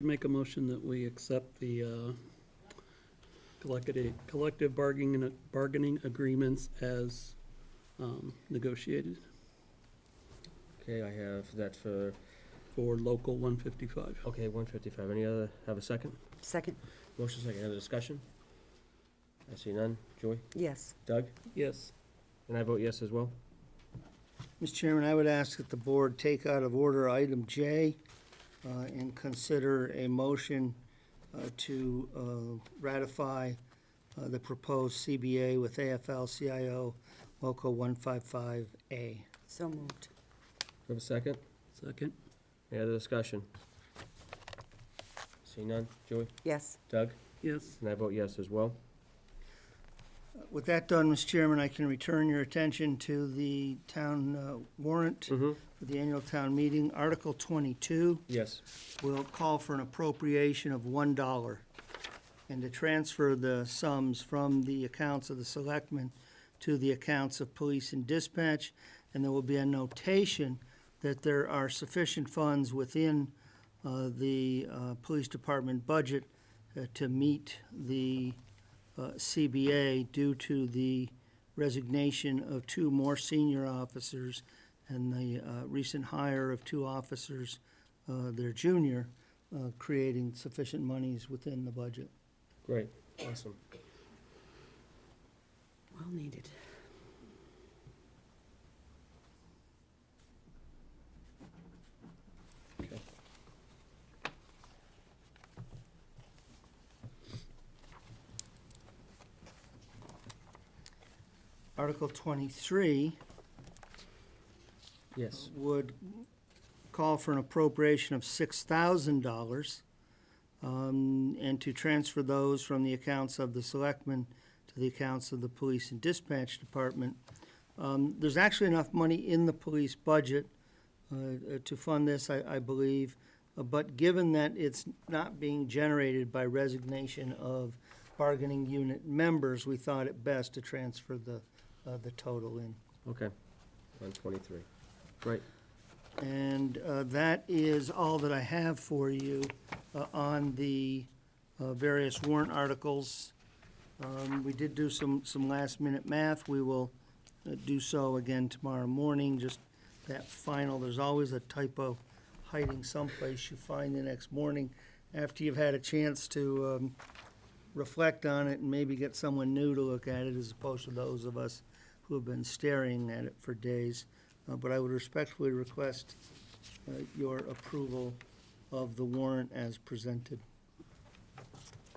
Make a motion that we accept the collective bargaining agreements as negotiated Okay, I have that for, for Local 155. okay, 155. Any other, have a second? Second, Motion second, other discussion? I see none. Joy? yes. Doug? Yes. And I vote yes as well. Mr. Chairman, I would ask that the board take out of order item J and consider a motion to ratify the proposed CBA with AFL-CIO Local 155A. So moved. Have a second? Second. Any other discussion? See none. Joy? Yes. Doug? Yes. And I vote yes as well. With that done, Mr. Chairman, I can return your attention to the town warrant Mm-hmm. for the annual town meeting. Article 22 Yes. will call for an appropriation of $1 and to transfer the sums from the accounts of the Selectmen to the accounts of police and dispatch. And there will be a notation that there are sufficient funds within the police department budget to meet the CBA due to the resignation of two more senior officers and the recent hire of two officers, their junior, creating sufficient monies within the budget. Great. Awesome. Well needed. Okay. Article 23 Yes. would call for an appropriation of $6,000 and to transfer those from the accounts of the Selectmen to the accounts of the Police and Dispatch Department. There's actually enough money in the police budget to fund this, I believe, but given that it's not being generated by resignation of bargaining unit members, we thought it best to transfer the total in. Okay. 123. Great. And that is all that I have for you on the various warrant articles. We did do some last-minute math. We will do so again tomorrow morning, just that final. There's always a typo hiding someplace you find the next morning after you've had a chance to reflect on it and maybe get someone new to look at it as opposed to those of us who have been staring at it for days. But I would respectfully request your approval of the warrant as presented,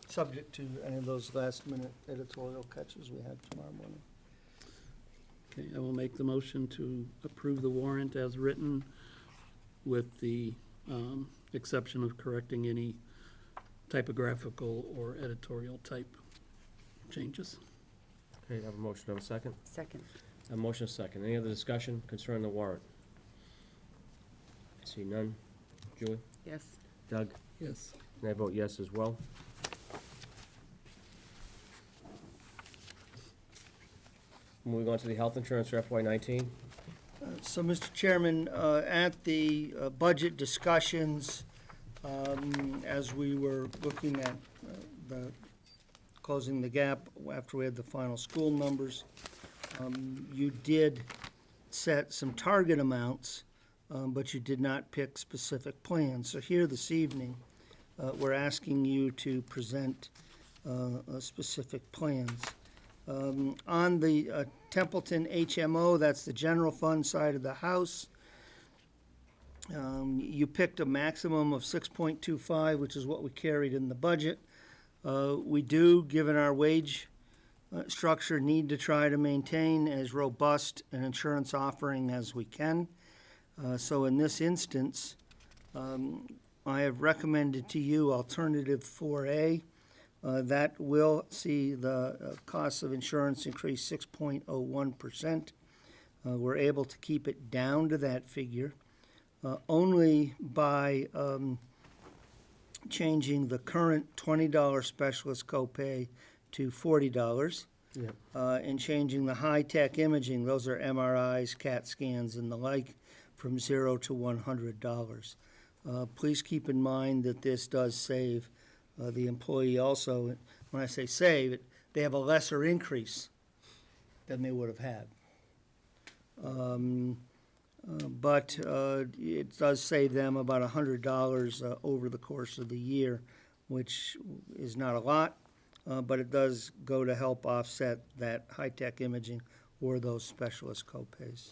subject to any of those last-minute editorial catches we have tomorrow morning. Okay, I will make the motion to approve the warrant as written with the exception of correcting any typographical or editorial type changes. Okay, I have a motion. Have a second? Second, A motion second. Any other discussion concerning the warrant? I see none. Julie? yes. Doug? Yes. And I vote yes as well. Moving on to the health insurance for FY19. So, Mr. Chairman, at the budget discussions, as we were looking at the closing the gap after we had the final school numbers, you did set some target amounts, but you did not pick specific plans. So here this evening, we're asking you to present specific plans. On the Templeton HMO, that's the general fund side of the house, you picked a maximum of 6.25, which is what we carried in the budget. We do, given our wage structure, need to try to maintain as robust an insurance offering as we can. So in this instance, I have recommended to you alternative 4A. That will see the cost of insurance increase 6.01%. We're able to keep it down to that figure only by changing the current $20 specialist copay to $40. Yep. And changing the high-tech imaging, those are MRIs, CAT scans, and the like, from $0 to $100. Please keep in mind that this does save the employee also. When I say save, they have a lesser increase than they would have had. But it does save them about $100 over the course of the year, which is not a lot, but it does go to help offset that high-tech imaging or those specialist copays.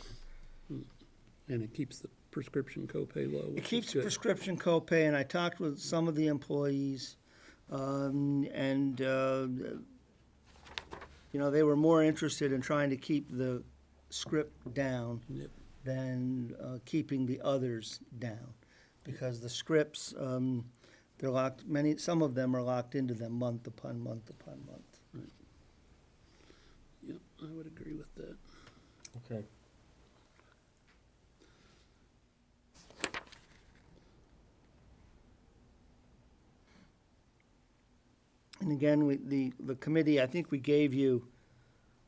And it keeps the prescription copay low, It which is keeps good. prescription copay, and I talked with some of the employees, they were more interested in trying to keep the script down Yep. than keeping the others down, because the scripts, they're locked, some of them are locked into them month upon month upon month. Yep, I would agree with that. Okay. And again, the committee, I think we gave you,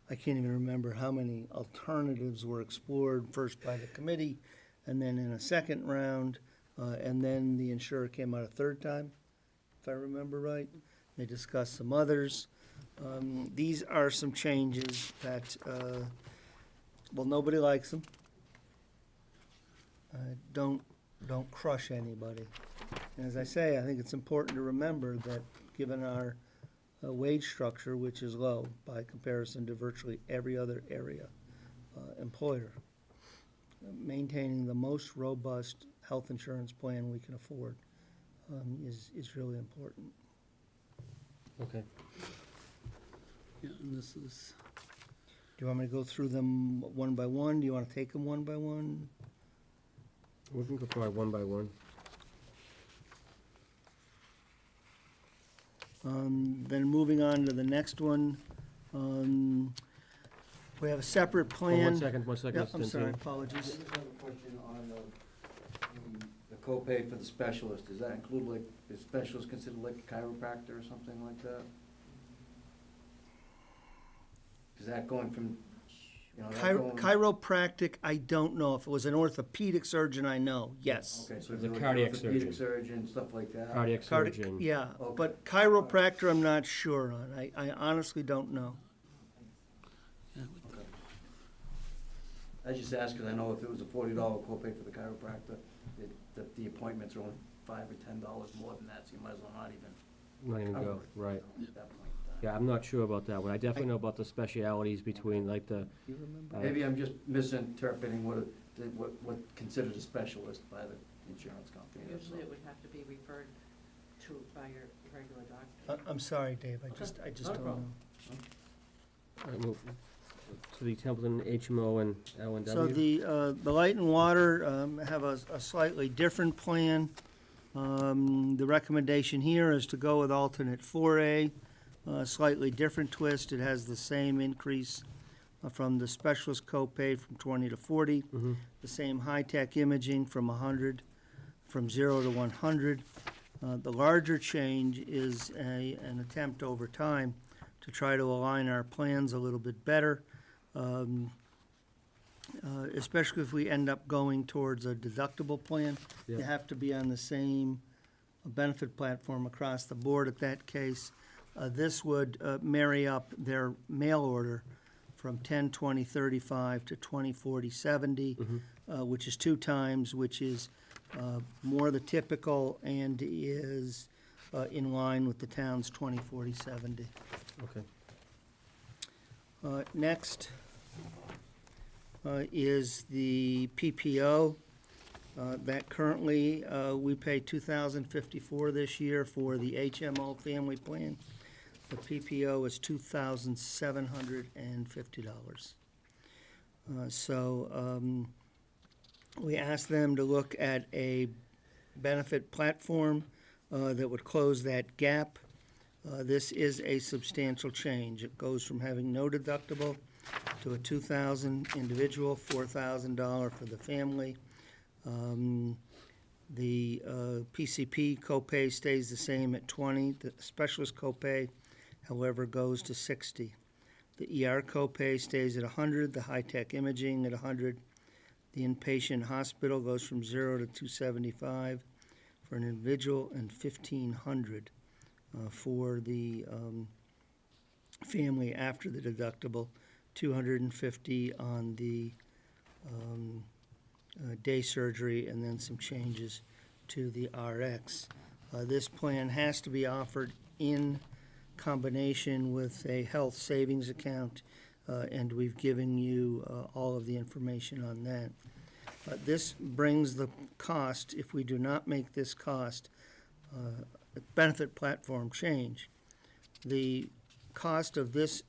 I can't even remember how many alternatives were explored, first by the committee, and then in a second round, and then the insurer came out a third time, if I remember right. They discussed some others. These are some changes that, nobody likes them. Don't crush anybody. And as I say, I think it's important to remember that given our wage structure, which is low by comparison to virtually every other area employer, maintaining the most robust health insurance plan we can afford is really important. Okay. Yeah, and this is, Do you want me to go through them one by one? Do you want to take them one by one? We can go probably one by one. Then moving on to the next one, we have a separate plan. One second, Yep, I'm Mr. sorry, Templeton. I apologies. just have a question on the copay for the specialist. Does that include, like, is specialist considered like a chiropractor or something like that? Is that going from, Chiropractic, I don't know. If it was an orthopedic surgeon, I know, yes. Okay, so The like cardiac orthopedic surgeon, stuff like that? Cardiac surgeon. Yeah, Okay. but chiropractor, I'm not sure on. I honestly don't know. yeah, with Okay. I just asked because I know if it was a $40 copay for the chiropractor, that the appointments are only $5 or $10 more than that, so you might as well not even Not even cover go, it right. at that point in time. Yeah, I'm not sure about that one. I definitely know about the specialities between, like, the, You remember? Maybe I'm just misinterpreting what considered a specialist by the insurance company. or Usually it something. would have to be referred to by your regular doctor. I'm sorry, Dave, I just Not a don't know. problem. I move to the Templeton HMO and L&W. So the light and water have a slightly different plan. The recommendation here is to go with alternate 4A, slightly different twist. It has the same increase from the specialist copay from 20 to 40, Mhm. the same high-tech imaging from 0 to 100. The larger change is an attempt over time to try to align our plans a little bit better, especially if we end up going towards a deductible plan. You Yeah. have to be on the same benefit platform across the board at that case. This would marry up their mail order from 10, 20, 35 to 20, 40, 70, which is 2 times, which is more the typical and is in line with the town's 20, 40, 70. Okay. Next is the PPO. That currently, we pay $2,054 this year for the HMO family plan. The PPO is $2,750. We asked them to look at a benefit platform that would close that gap. This is a substantial change. It goes from having no deductible to a $2,000 individual, $4,000 for the family. The PCP copay stays the same at 20. The specialist copay, however, goes to 60. The ER copay stays at 100. The high-tech imaging at 100. The inpatient hospital goes from 0 to 275. for an individual and $1,500 for the family after the deductible, $250 on the day surgery, and then some changes to the RX. This plan has to be offered in combination with a health savings account, and we've given you all of the information on that. This brings the cost, if we do not make this cost benefit platform change, the cost of this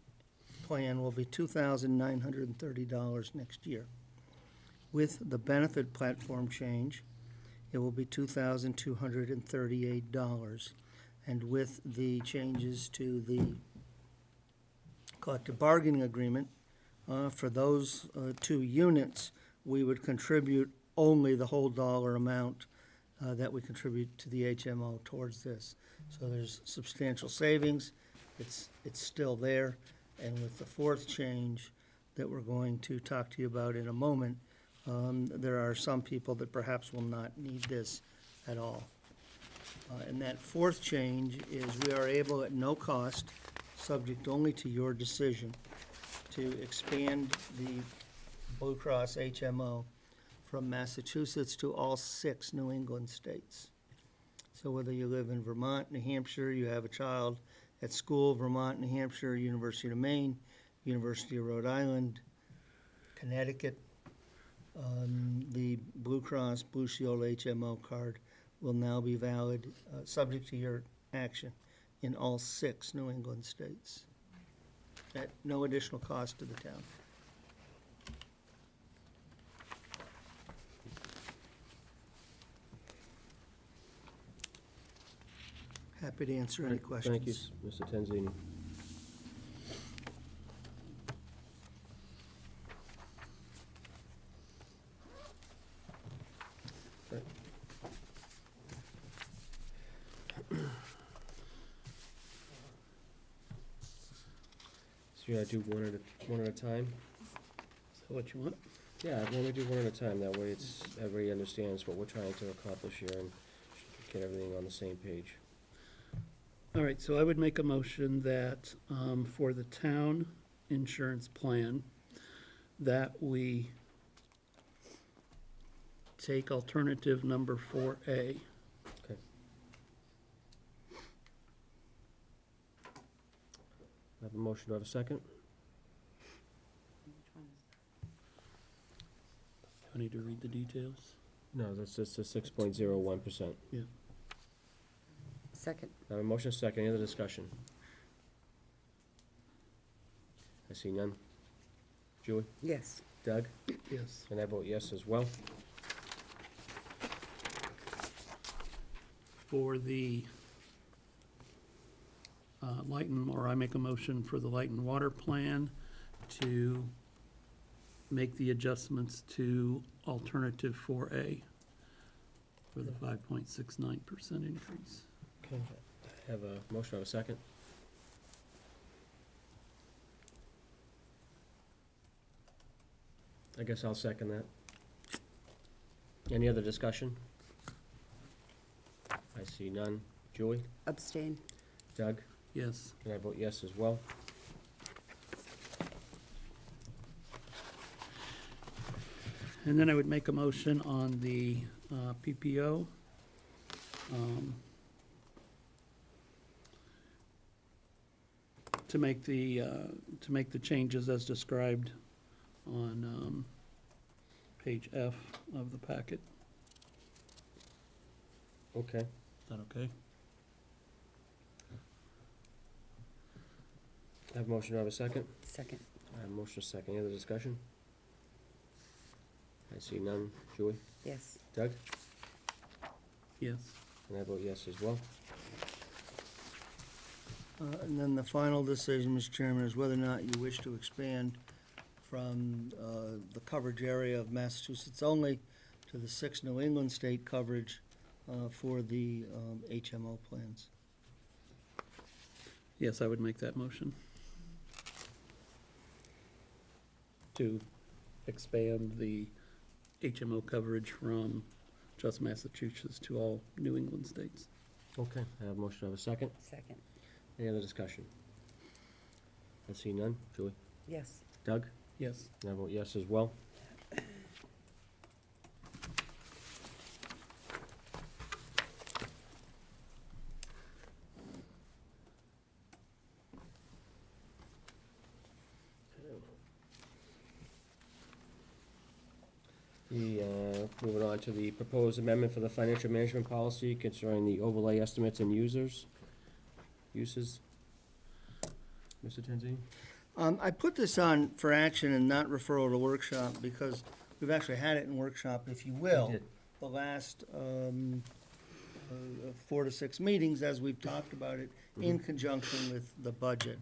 plan will be $2,930 next year. With the benefit platform change, it will be $2,238. And with the changes to the collective bargaining agreement, for those 2 units, we would contribute only the whole dollar amount that we contribute to the HMO towards this. So there's substantial savings. It's still there. And with the 4th change that we're going to talk to you about in a moment, there are some people that perhaps will not need this at all. And that 4th change is we are able at no cost, subject only to your decision, to expand the Blue Cross HMO from Massachusetts to all 6 New England states. So whether you live in Vermont, New Hampshire, you have a child at school, Vermont, New Hampshire, University of Maine, University of Rhode Island, Connecticut, the Blue Cross Blue Shield HMO card will now be valid, subject to your action, in all 6 New England states, at no additional cost to the town. Happy to answer any questions. Thank you, Mr. Tenzini. Okay. So you gotta do one at a time? Is that what you want? Yeah, I'd want to do one at a time, that way everybody understands what we're trying to accomplish here and get everything on the same page. All right, so I would make a motion that, for the town insurance plan, that we take alternative number 4A. Okay. I have a motion, do I have a second? Which one is I need to read the details. No, that's just the 6.01%. Second. I have a motion, second, any other discussion? I see none. Julie? Yes. Doug? Yes. And I vote yes as well. For the light and, or I make a motion for the light and water plan to make the adjustments to alternative 4A for the 5.69% increase. Okay. I have a motion, I have a second. I guess I'll second that. Any other discussion? I see none. Julie? Abstain. Doug? Yes. And I vote yes as well. And then I would make a motion on the PPO. To make the changes as described on page F of the packet. Okay. Is that okay? I have a motion, do I have a second? Second. I have a motion, a second. Any other discussion? I see none. Julie? Yes. Doug? Yes. And I vote yes as well. And then the final decision, Mr. Chairman, is whether or not you wish to expand from the coverage area of Massachusetts only to the 6 New England state coverage for the HMO plans. Yes, I would make that motion. To expand the HMO coverage from just Massachusetts to all New England states. Okay, I have a motion, I have a second. Second, Any other discussion? I see none. Julie? yes. Doug? Yes. And I vote yes as well. Moving on to the proposed amendment for the financial management policy concerning the overlay estimates and uses. Mr. Tanzini? I put this on for action and not referral to workshop because we've actually had it in workshop, if you will. We did. The last 4 to 6 meetings, as we've talked about it, in conjunction with the budget.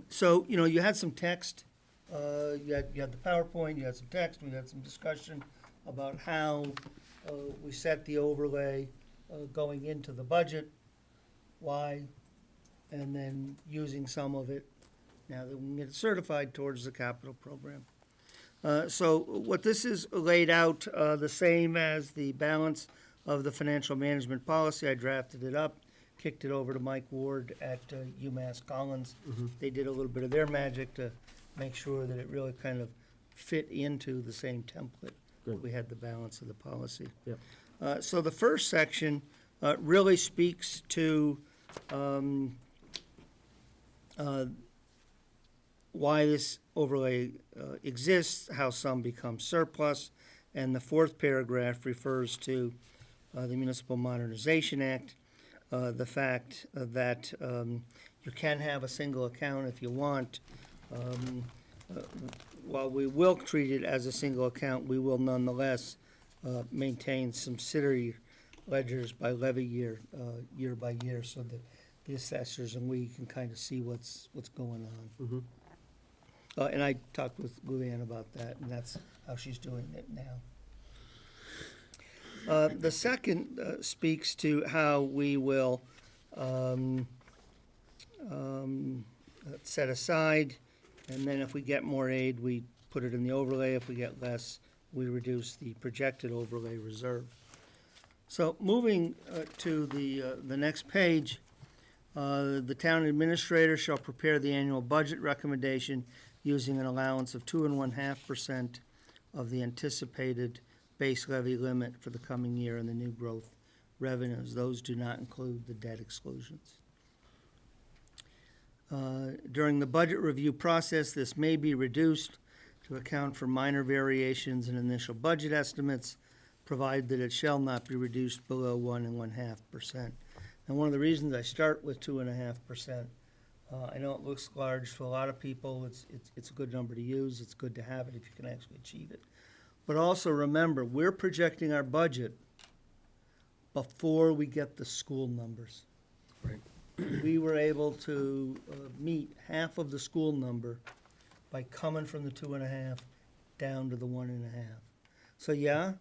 So, you know, you had some text, you had the PowerPoint, you had some text, we had some discussion about how we set the overlay going into the budget, why, and then using some of it now that we can get it certified towards the capital program. So what this is laid out, the same as the balance of the financial management policy. I drafted it up, kicked it over to Mike Ward at UMass Collins. They did a little bit of their magic to make sure that it really kind of fit into the same template. Good. We had the balance of the policy. Yep. So the first section really speaks to why this overlay exists, how some become surplus, and the fourth paragraph refers to the Municipal Modernization Act, the fact that you can have a single account if you want. While we will treat it as a single account, we will nonetheless maintain subsidiary ledgers by levy year, year by year, so that the assessors and we can kind of see what's going on. And I talked with Luann about that, and that's how she's doing it now. The second speaks to how we will set aside, and then if we get more aid, we put it in the overlay. If we get less, we reduce the projected overlay reserve. So moving to the next page, the town administrator shall prepare the annual budget recommendation using an allowance of 2.5% of the anticipated base levy limit for the coming year and the new growth revenues. Those do not include the debt exclusions. During the budget review process, this may be reduced to account for minor variations in initial budget estimates, provided that it shall not be reduced below 1.5%. And one of the reasons I start with 2.5%, I know it looks large to a lot of people. It's a good number to use. It's good to have it if you can actually achieve it. But also remember, we're projecting our budget before we get the school numbers. Right. We were able to meet half of the school number by coming from the 2.5 down to the 1.5. So yeah,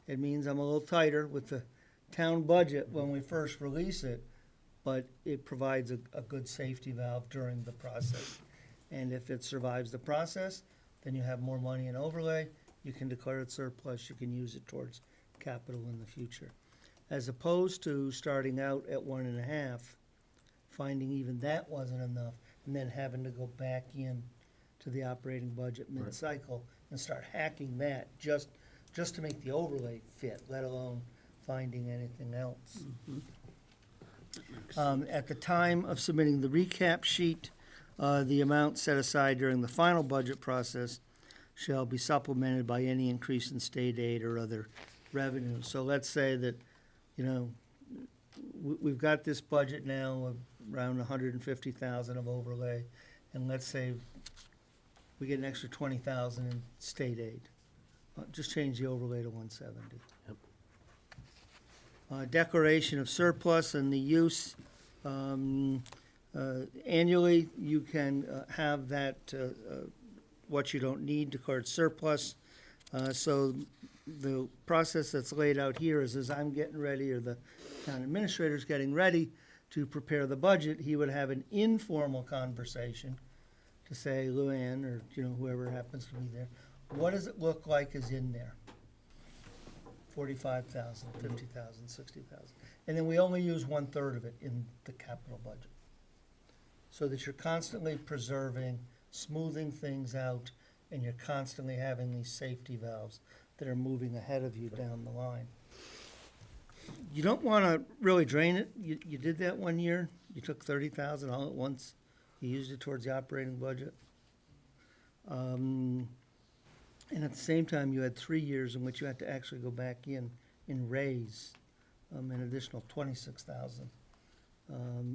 it means I'm a little tighter with the town budget when we first release it, but it provides a good safety valve during the process. And if it survives the process, then you have more money in overlay, you can declare it surplus, you can use it towards capital in the future. As opposed to starting out at 1.5, finding even that wasn't enough, and then having to go back in to the operating budget mid-cycle and start hacking that just to make the overlay fit, let alone finding anything else. At the time of submitting the recap sheet, the amount set aside during the final budget process shall be supplemented by any increase in state aid or other revenue. So let's say that, you know, we've got this budget now of around 150,000 of overlay, and let's say we get an extra 20,000 in state aid. Just change the overlay to 170. Yep. Declaration of surplus and the use. Annually, you can have that, what you don't need declared surplus. So the process that's laid out here is as I'm getting ready, or the town administrator's getting ready to prepare the budget, he would have an informal conversation to say, Luann, or whoever happens to be there, what does it look like is in there 45,000, 50,000, 60,000. And then we only use 1/3 of it in the capital budget. So that you're constantly preserving, smoothing things out, and you're constantly having these safety valves that are moving ahead of you down the line. You don't wanna really drain it. You did that one year. You took 30,000 all at once. You used it towards the operating budget. And at the same time, you had 3 years in which you had to actually go back in and raise an additional 26,000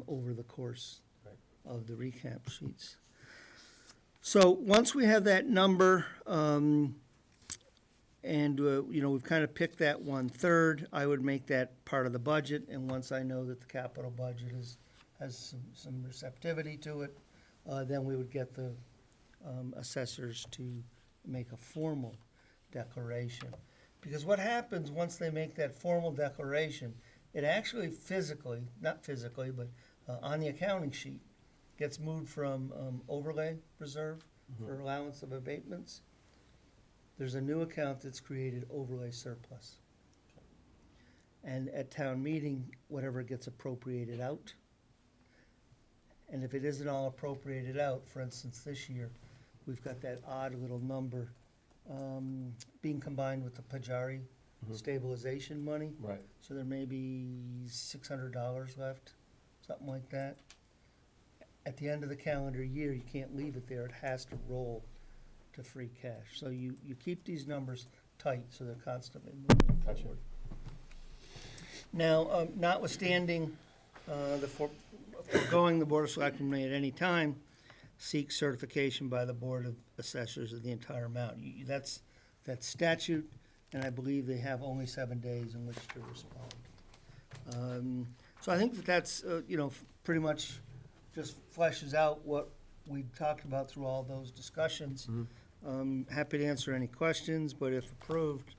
over the course Right. of the recap sheets. So once we have that number, and, we've kind of picked that 1/3, I would make that part of the budget, and once I know that the capital budget has some receptivity to it, then we would get the assessors to make a formal declaration. Because what happens once they make that formal declaration, it actually physically, not physically, but on the accounting sheet, gets moved from overlay reserve for allowance of abatements. There's a new account that's created, overlay surplus. And at town meeting, whatever gets appropriated out. And if it isn't all appropriated out, for instance, this year, we've got that odd little number being combined with the Pajari stabilization money. Right. So there may be $600 left, something like that. At the end of the calendar year, you can't leave it there. It has to roll to free cash. So you keep these numbers tight, so they're constantly moving Gotcha. forward. Now, notwithstanding the foregoing, the Board of Selectmen may at any time seek certification by the Board of Assessors of the entire amount. That's statute, and I believe they have only 7 days in which to respond. So I think that's, pretty much just fleshes out what we talked about through all those discussions. Happy to answer any questions, but if approved,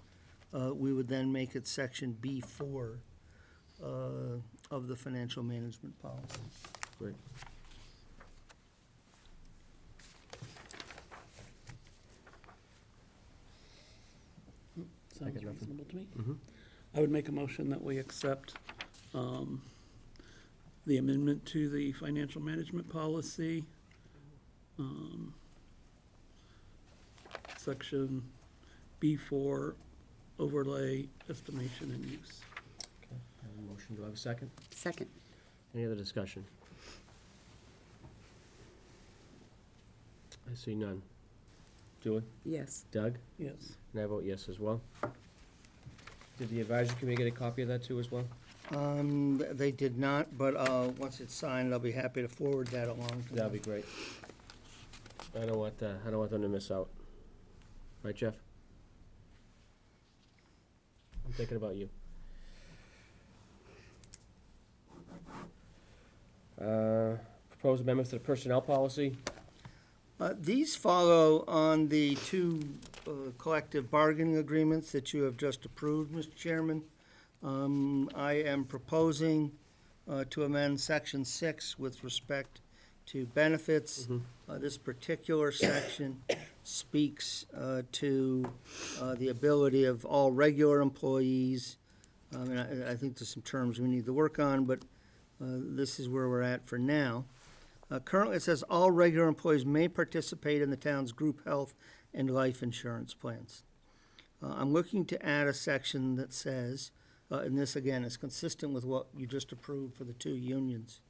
we would then make it section B4 of the financial management policy. Great. Sounds got nothing. reasonable to me. Mhm. I would make a motion that we accept the amendment to the financial management policy, section B4, overlay, estimation, and use. Okay, I have a motion, do I have a second? Second. Any other discussion? I see none. Julie? Yes. Doug? Yes. And I vote yes as well. Did the advisory committee get a copy of that too as well? They did not, but once it's signed, I'll be happy to forward that along to them. That'd be great. I don't want them to miss out. Right, Jeff? I'm thinking about you. Proposed amendments to the personnel policy. These follow on the two collective bargaining agreements that you have just approved, Mr. Chairman. I am proposing to amend Section 6 with respect to benefits. This particular section speaks to the ability of all regular employees. And I think there's some terms we need to work on, but this is where we're at for now. Currently, it says all regular employees may participate in the town's group health and life insurance plans. I'm looking to add a section that says, and this again is consistent with what you just approved for the two unions.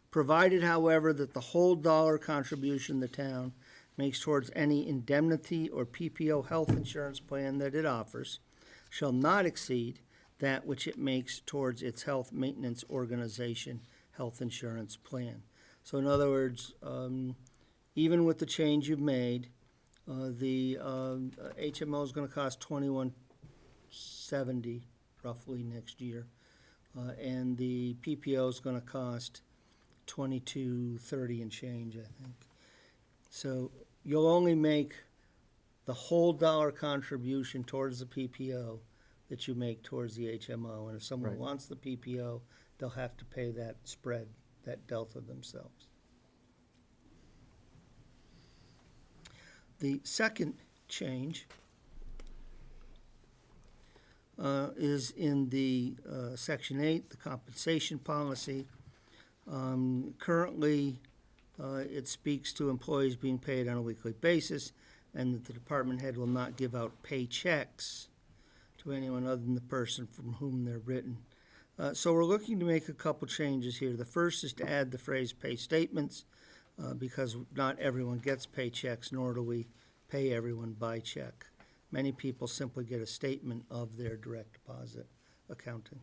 Provided, however, that the whole dollar contribution the town makes towards any indemnity or PPO health insurance plan that it offers shall not exceed that which it makes towards its health maintenance organization health insurance plan. So in other words, even with the change you've made, the HMO is going to cost $21.70 roughly next year, and the PPO is going to cost $22.30 and change, I think. So you'll only make the whole dollar contribution towards the PPO that you make towards the HMO, and if someone Right. wants the PPO, they'll have to pay that spread, that delta themselves. The second change is in the Section 8, the compensation policy. Currently, it speaks to employees being paid on a weekly basis, and that the department head will not give out paychecks to anyone other than the person from whom they're written. So we're looking to make a couple changes here. The first is to add the phrase "pay statements," because not everyone gets paychecks, nor do we pay everyone by check. Many people simply get a statement of their direct deposit accounting.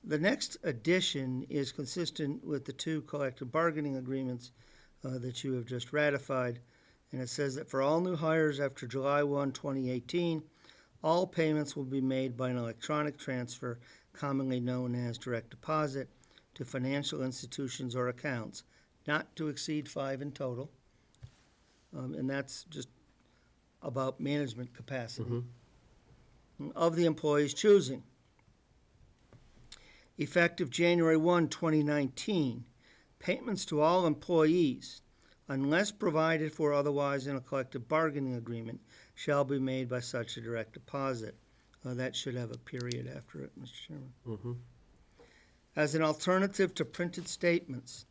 The next addition is consistent with the two collective bargaining agreements that you have just ratified, and it says that for all new hires after July 1, 2018, all payments will be made by an electronic transfer, commonly known as direct deposit, to financial institutions or accounts, not to exceed 5 in total. And that's just about management capacity of the employee's choosing. Effective January 1, 2019, payments to all employees, unless provided for otherwise in a collective bargaining agreement, shall be made by such a direct deposit. That should have a period after it, Mr. Chairman. As an alternative to printed statements,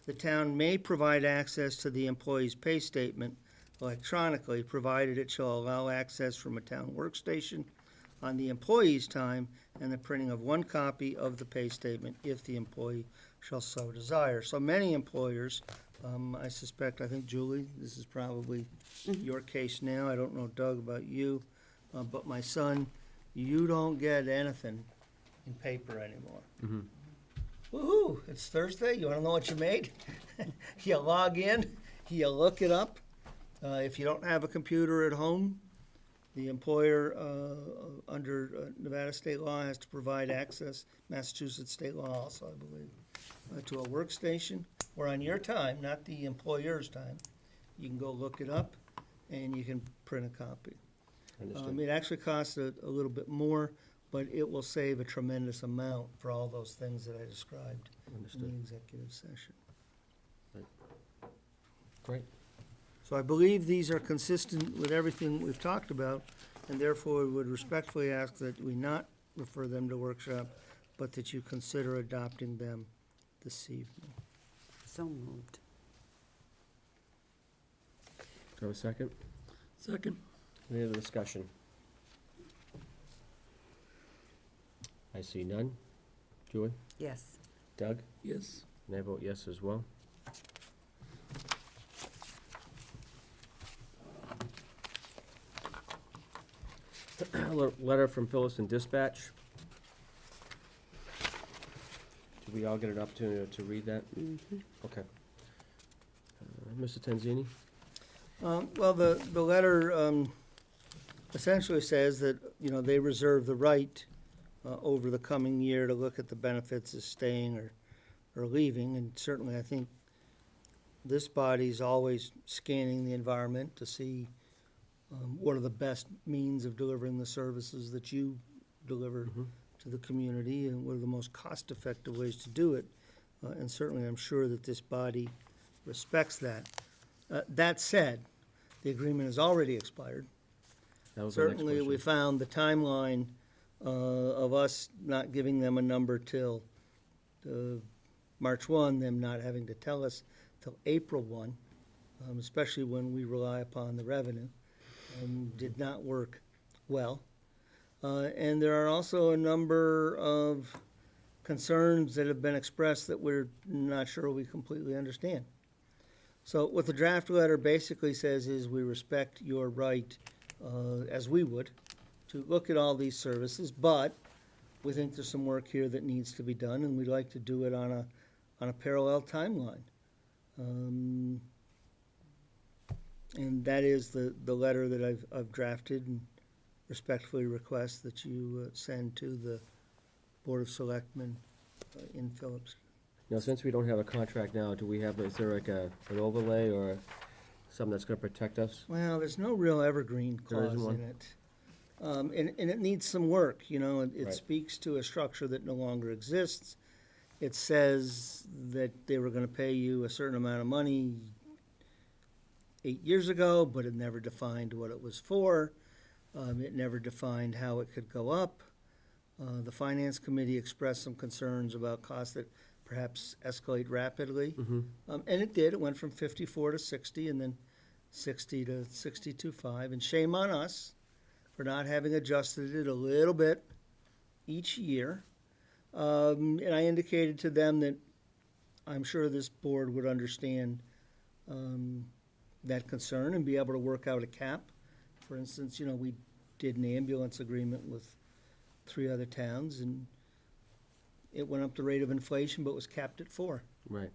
the town may provide access to the employee's pay statement electronically, provided it shall allow access from a town workstation on the employee's time and the printing of one copy of the pay statement if the employee shall so desire. So many employers, I think, Julie, this is probably your case now. I don't know, Doug, about you, but my son, you don't get anything in paper anymore. Woo-hoo, it's Thursday, you wanna know what you made? You log in, you look it up. If you don't have a computer at home, the employer, under Nevada state law, has to provide access, Massachusetts state law also, I believe, to a workstation, or on your time, not the employer's time. You can go look it up, and you can print a copy. Understood. It actually costs a little bit more, but it will save a tremendous amount for all those things that I described in Understood. the executive session. Great. So I believe these are consistent with everything we've talked about, and therefore we would respectfully ask that we not refer them to workshop, but that you consider adopting them this evening. So moved. Do I have a second? Second. Any other discussion? I see none. Julie? Yes. Doug? Yes. And I vote yes as well. Letter from Phillipston Dispatch. Did we all get an opportunity to read that? Okay. Mr. Tanzini? Well, the letter essentially says that, they reserve the right over the coming year to look at the benefits of staying or leaving, and certainly I think this body's always scanning the environment to see what are the best means of delivering the services that you deliver to the community, and what are the most cost-effective ways to do it. And certainly I'm sure that this body respects that. That said, the agreement has already expired. That was the next Certainly, we question. found the timeline of us not giving them a number till March 1, them not having to tell us till April 1, especially when we rely upon the revenue, did not work well. And there are also a number of concerns that have been expressed that we're not sure we completely understand. So what the draft letter basically says is we respect your right, as we would, to look at all these services, but we think there's some work here that needs to be done, and we'd like to do it on a parallel timeline. And that is the letter that I've drafted, and respectfully request that you send to the Board of Selectmen in Phillips. Now, since we don't have a contract now, do we have, is there like an overlay or something that's gonna protect us? Well, there's no real evergreen There isn't clause one? in it. And it needs some work, It Right. speaks to a structure that no longer exists. It says that they were gonna pay you a certain amount of money 8 years ago, but it never defined what it was for. It never defined how it could go up. The Finance Committee expressed some concerns about costs that perhaps escalate rapidly. And it did. It went from 54 to 60 and then 60 to 62.5. And shame on us for not having adjusted it a little bit each year. And I indicated to them that I'm sure this board would understand that concern and be able to work out a cap. For instance, we did an ambulance agreement with 3 other towns, and it went up the rate of inflation, but was capped at 4. Right.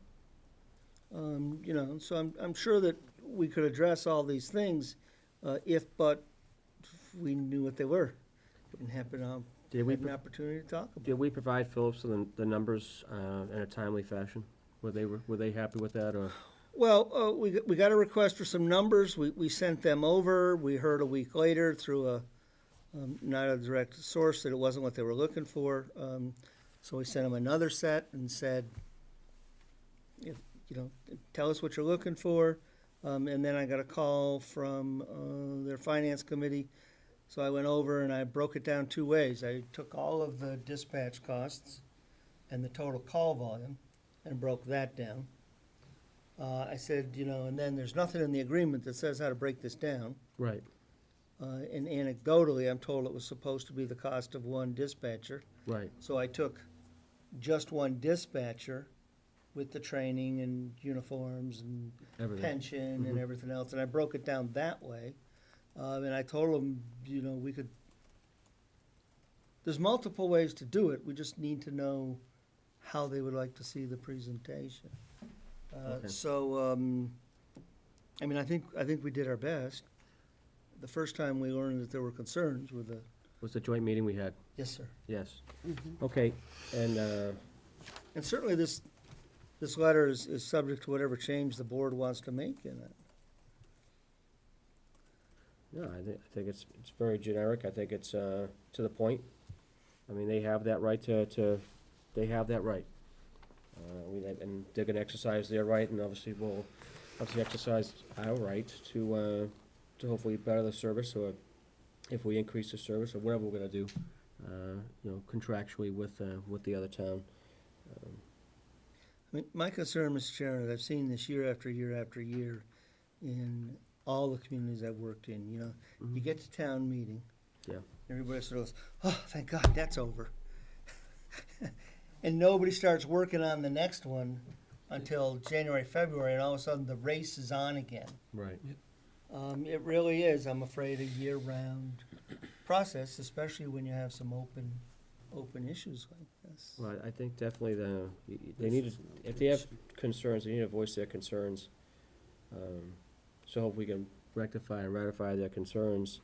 So I'm sure that we could address all these things if we knew what they were and had an opportunity to talk about. Did we provide Phillips the numbers in a timely fashion? Were they happy with that, or? Well, we got a request for some numbers. We sent them over. We heard a week later through not a direct source that it wasn't what they were looking for. So we sent them another set and said, tell us what you're looking for. And then I got a call from their finance committee. So I went over and I broke it down 2 ways. I took all of the dispatch costs and the total call volume and broke that down. I said, and then there's nothing in the agreement that says how to break this down. Right. And anecdotally, I'm told it was supposed to be the cost of one dispatcher. Right. So I took just one dispatcher with the training and uniforms and Everything. pension and everything else, and I broke it down that way. And I told them, there's multiple ways to do it. We just need to know how they would like to see the presentation. Okay. So, I think we did our best. The first time we learned that there were concerns with the, Was the joint meeting we had? yes, sir. Yes. Okay, and, And certainly this letter is subject to whatever change the board wants to make in it. no, I think it's very generic. I think it's to the point. I mean, they have that right they have that right. And they're gonna exercise their right, and obviously we'll exercise our right to hopefully better the service, or if we increase the service, or whatever we're gonna do, contractually with the other town. My concern, Mr. Chairman, is I've seen this year after year after year in all the communities I've worked in, You get to town meeting. Yeah. Everybody sort of goes, oh, thank God, that's over. And nobody starts working on the next one until January, February, and all of a sudden the race is on again. Right. It really is, I'm afraid, a year-round process, especially when you have some open issues like this. Well, I think definitely they need to, if they have concerns, they need to voice their concerns. So hope we can rectify and ratify their concerns.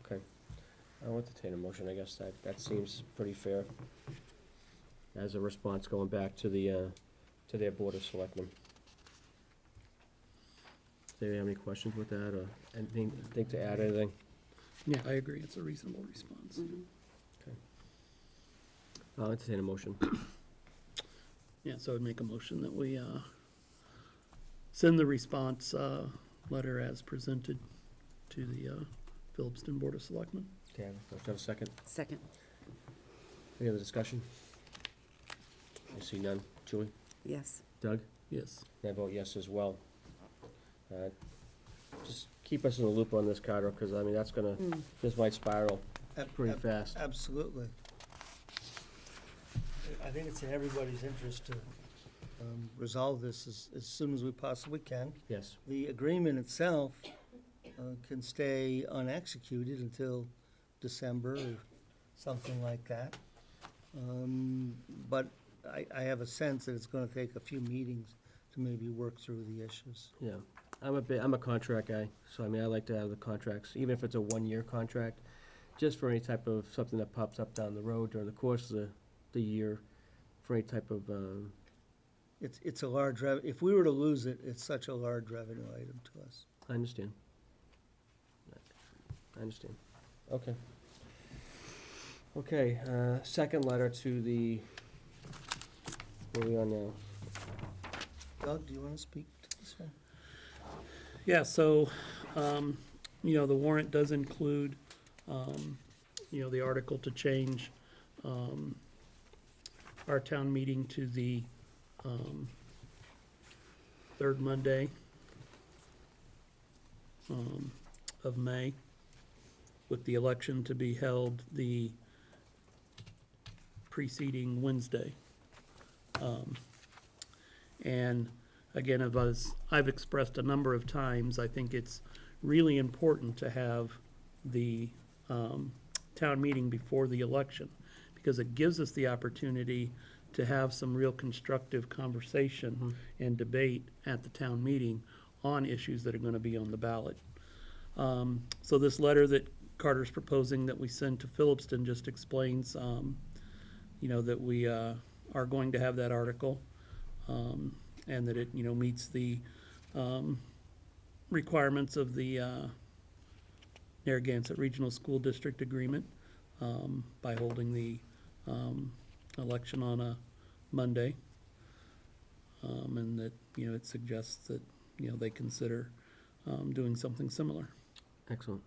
Okay, I'll entertain a motion, I guess that seems pretty fair as a response going back to to their Board of Selectmen. Do you have any questions with that, or anything to add, anything? Yeah, I agree, it's a reasonable response. I'll entertain a motion. Yeah, so I'd make a motion that we send the response letter as presented to the Phillipston Board of Selectmen. Okay, have a second. Second. Any other discussion? I see none. Julie? Yes. Doug? Yes. And I vote yes as well. Just keep us in the loop on this, Carter, because, that's gonna, this might spiral pretty fast. Absolutely. I think it's in everybody's interest to resolve this as soon as we possibly can. Yes. The agreement itself can stay unexecuted until December or something like that. But I have a sense that it's gonna take a few meetings to maybe work through the issues. Yeah. I'm a contract guy, so I like to have the contracts, even if it's a 1-year contract, just for any type of something that pops up down the road during the course of the year, for any type of, It's a large if we were to lose it, it's such a large revenue item to us. I understand. Okay. Okay, second letter to the, where are we on now? Doug, do you want to speak to this one? Yeah, so, the warrant does include, the article to change, our town meeting to the, third Monday, of May, with the election to be held the preceding Wednesday. And again, I've expressed a number of times, I think it's really important to have the town meeting before the election, because it gives us the opportunity to have some real constructive conversation and debate at the town meeting on issues that are gonna be on the ballot. So this letter that Carter's proposing that we send to Phillipston just explains, that we are going to have that article, and that it, meets the requirements of the Narragansett Regional School District Agreement, by holding the election on a Monday. And that, it suggests that, they consider doing something similar. Excellent.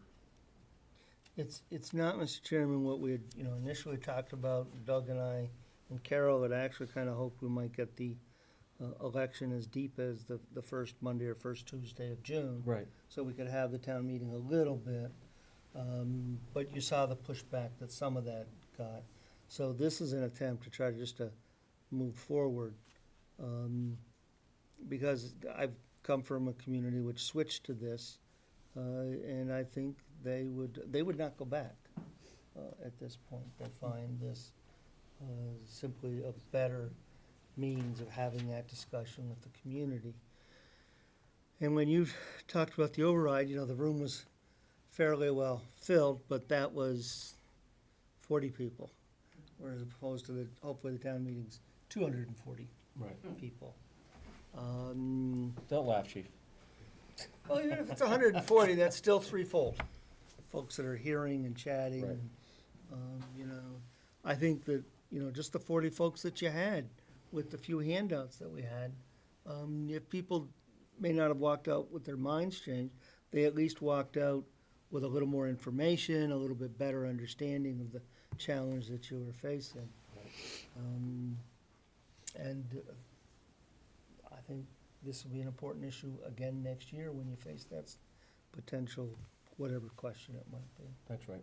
It's not, Mr. Chairman, what we had, initially talked about, Doug and I and Carol, had actually kind of hoped we might get the election as deep as the first Monday or first Tuesday of June. Right. So we could have the town meeting a little bit. But you saw the pushback that some of that got. So this is an attempt to try to move forward. Because I've come from a community which switched to this, and I think they would not go back at this point. They find this simply a better means of having that discussion with the community. And when you've talked about the override, the room was fairly well filled, but that was 40 people, whereas opposed to hopefully the town meeting's 240 Right. people. Don't laugh, chief. Well, even if it's 140, that's still threefold. Folks that are hearing and chatting. Right. I think that, just the 40 folks that you had with the few handouts that we had, if people may not have walked out with their minds changed, they at least walked out with a little more information, a little bit better understanding of the challenge that you were facing. And I think this will be an important issue again next year when you face that potential, whatever question it might be. That's right.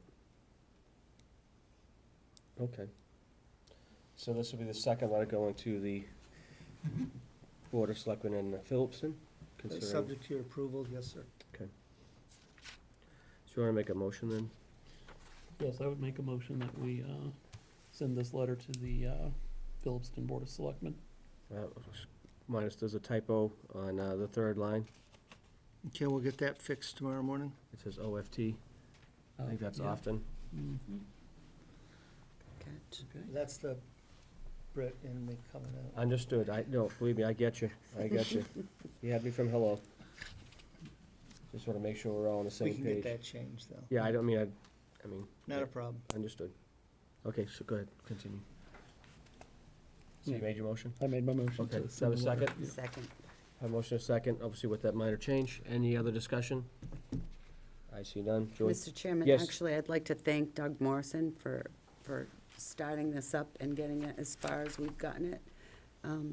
Okay. So this will be the second letter going to the Board of Selectmen in Phillipston. considering- Subject to your approval, yes, sir. So you want to make a motion then? Yes, I would make a motion that we send this letter to the Phillipston Board of Selectmen. Minus, there's a typo on the third line. Okay, we'll get that fixed tomorrow morning. It says OFT. I think that's Yeah. often. Mhm. Catch. Okay. That's the Brit and me coming out. Understood. No, believe me, I get you. I get you. You had me from hello. Just want to make sure we're all on the We same can get page. that changed, though. Yeah, I don't mean, I mean. Not a problem. Understood. Okay, so go ahead, continue. So you Yeah. made your motion? I made my motion Okay, to have send a the letter. second? Second. Have a motion, a second, obviously with that minor change. Any other discussion? I see none. Joy? Mr. Chairman, Yes. actually, I'd like to thank Doug Morrison for starting this up and getting it as far as we've gotten it.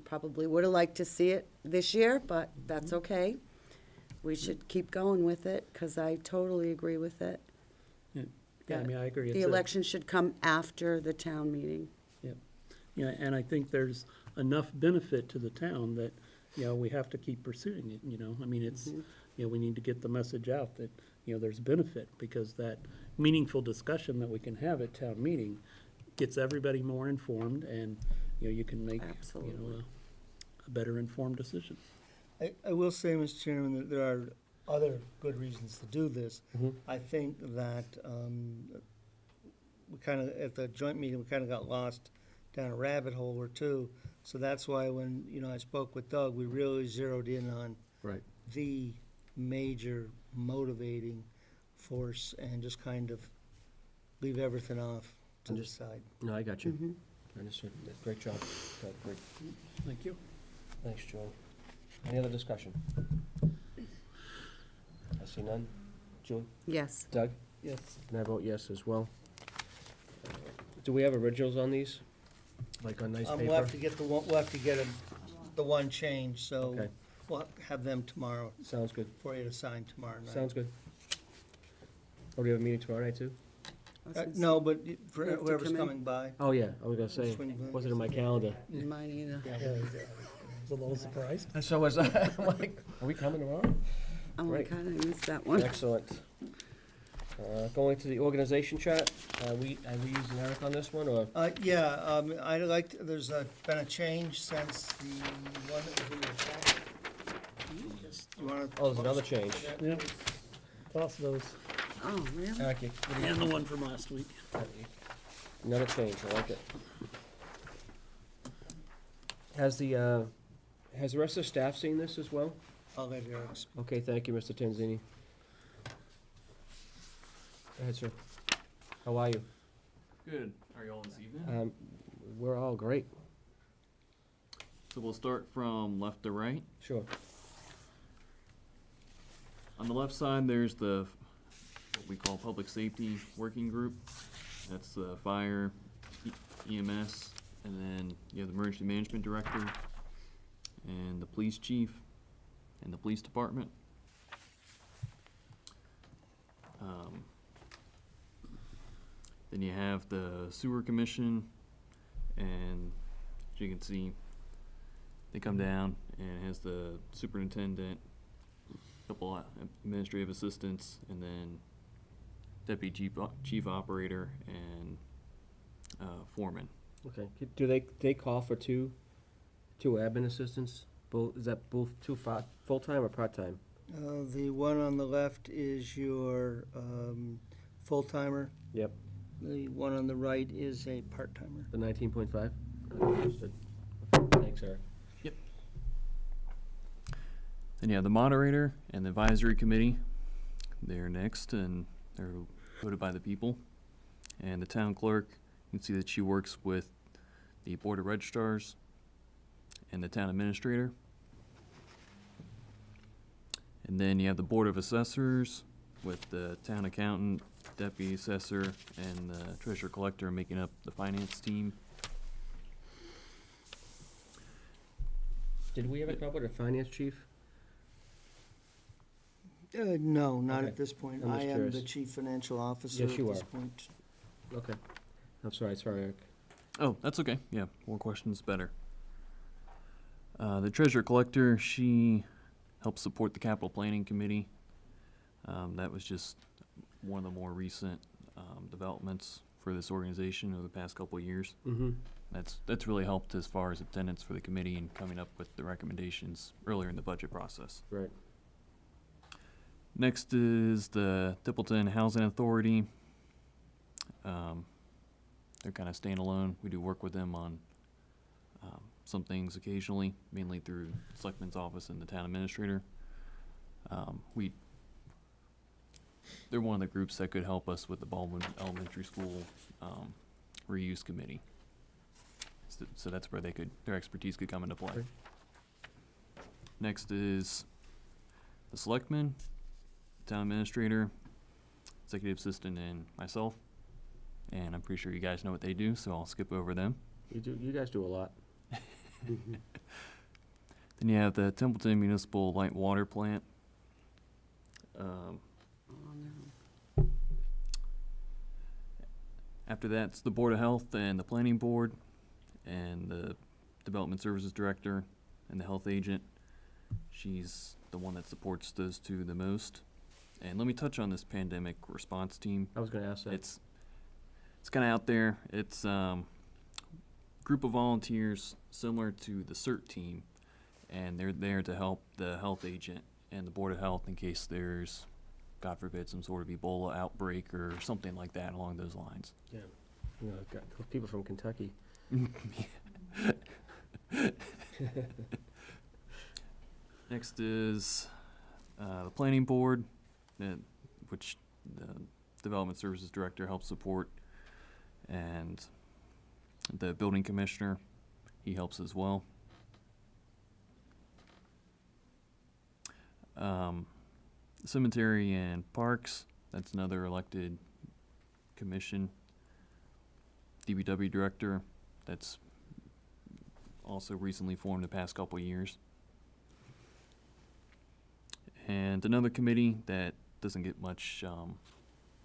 Probably would have liked to see it this year, but that's okay. We should keep going with it, because I totally agree with it. Yeah, I mean, I agree. The It's a- election should come after the town meeting. Yeah, and I think there's enough benefit to the town that, we have to keep pursuing it, I mean, it's, we need to get the message out that, there's benefit, because that meaningful discussion that we can have at town meeting gets everybody more informed, and, you can make, Absolutely. a better informed decision. I will say, Mr. Chairman, that there are other good reasons to do this. Mhm. I think that we kind of, at the joint meeting, we kind of got lost down a rabbit hole or two. So that's why when, I spoke with Doug, we really zeroed in on Right. the major motivating force and just kind of leave everything off to the side. No, I got you. Mhm. Understood. Great job. Great. Thank you. Thanks, Joy. Any other discussion? I see none. June? Yes. Doug? Yes. And I vote yes as well. Do we have originals on these? Like on nice paper? We'll have to get the one changed, so Okay. we'll have them tomorrow Sounds good. for you to sign tomorrow night. Sounds good. Oh, do you have a meeting tomorrow night too? No, but for You have to whoever's come in? coming by. Oh, yeah, I was gonna say, Swing by. wasn't in my calendar. Mine either. Was a little surprised. And so was I. I'm like, are we coming tomorrow? Oh, I Right. kinda missed that one. Excellent. Going to the organization chart, are we using Eric on this one, or? I like, there's been a change since the one that was in your packet. You wanna? Oh, there's another change. Yep. Toss those. Oh, really? Eric, you- And the one from last week. another change, I like it. Has the rest of the staff seen this as well? I'll let Eric speak. Okay, thank you, Mr. Tanzini. Go ahead, sir. How are you? Good. How are you all this evening? We're all great. So we'll start from left to right. Sure. On the left side, there's the what we call public safety working group. That's the fire, EMS, and then you have the emergency management director, and the police chief, and the police department. Then you have the sewer commission, and as you can see, they come down and it has the superintendent, couple administrative assistants, and then deputy chief operator and foreman. Okay. Do they call for two admin assistants? Both, is that both full-time or part-time? The one on the left is your full-timer. Yep. The one on the right is a part-timer. The 19.5? Understood. Thanks, Eric. Then you have the moderator and the advisory committee. They're next, and they're voted by the people. And the town clerk, you can see that she works with the board of registrars and the town administrator. And then you have the board of assessors with the town accountant, deputy assessor, and the treasurer collector making up the finance team. Did we ever come up with a finance chief? No, not Okay. at this point. I'm I just am curious. the chief financial officer Yes, at you this are. point. Okay. I'm sorry, Eric. Oh, that's okay. Yeah, more questions better. The treasurer collector, she helps support the capital planning committee. That was just one of the more recent developments for this organization over the past couple of years. Mm-hmm. That's really helped as far as attendance for the committee and coming up with the recommendations earlier in the budget process. Right. Next is the Templeton Housing Authority. They're kind of standalone. We do work with them on some things occasionally, mainly through Selectmen's office and the town administrator. They're one of the groups that could help us with the Baldwin Elementary School reuse committee. So that's where their expertise could come into play. Okay. Next is the Selectmen, town administrator, executive assistant, and myself. And I'm pretty sure you guys know what they do, so I'll skip over them. You guys do a lot. Then you have the Templeton Municipal Light Water Plant. Oh, no. After that, it's the Board of Health and the Planning Board, and the Development Services Director and the Health Agent. She's the one that supports those two the most. And let me touch on this pandemic response team. I was gonna ask that. It's kind of out there. It's group of volunteers similar to the CERT team, and they're there to help the health agent and the Board of Health in case there's, God forbid, some sort of Ebola outbreak or something like that along those lines. Yeah. You know, I've got people from Kentucky. Next is the Planning Board, which the Development Services Director helps support, and the Building Commissioner, he helps as well. Cemetery and Parks, that's another elected commission. DPW Director, that's also recently formed the past couple of years. And another committee that doesn't get much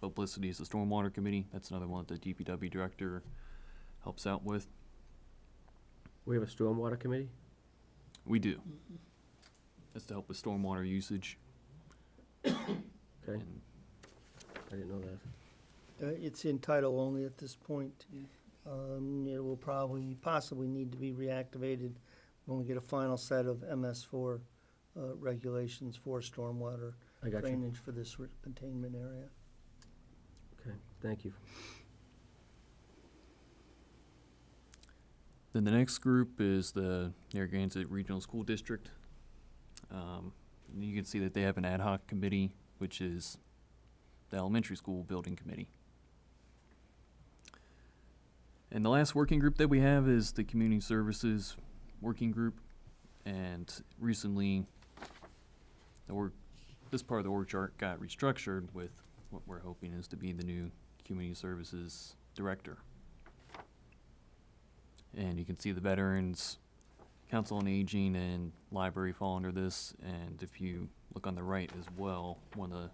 publicity is the Stormwater Committee. That's another one that the DPW Director helps out with. We have a stormwater committee? We do. That's to help with stormwater usage. Okay, And I didn't know that. It's in title only at this point. It will possibly need to be reactivated when we get a final set of MS4 regulations for stormwater I got you. drainage for this containment area. Okay, thank you. then the next group is the Narragansett Regional School District. You can see that they have an ad hoc committee, which is the Elementary School Building Committee. And the last working group that we have is the Community Services Working Group. And recently, this part of the org chart got restructured with what we're hoping is to be the new Community Services Director. And you can see the Veterans Council on Aging and Library fall under this. And if you look on the right as well, one of the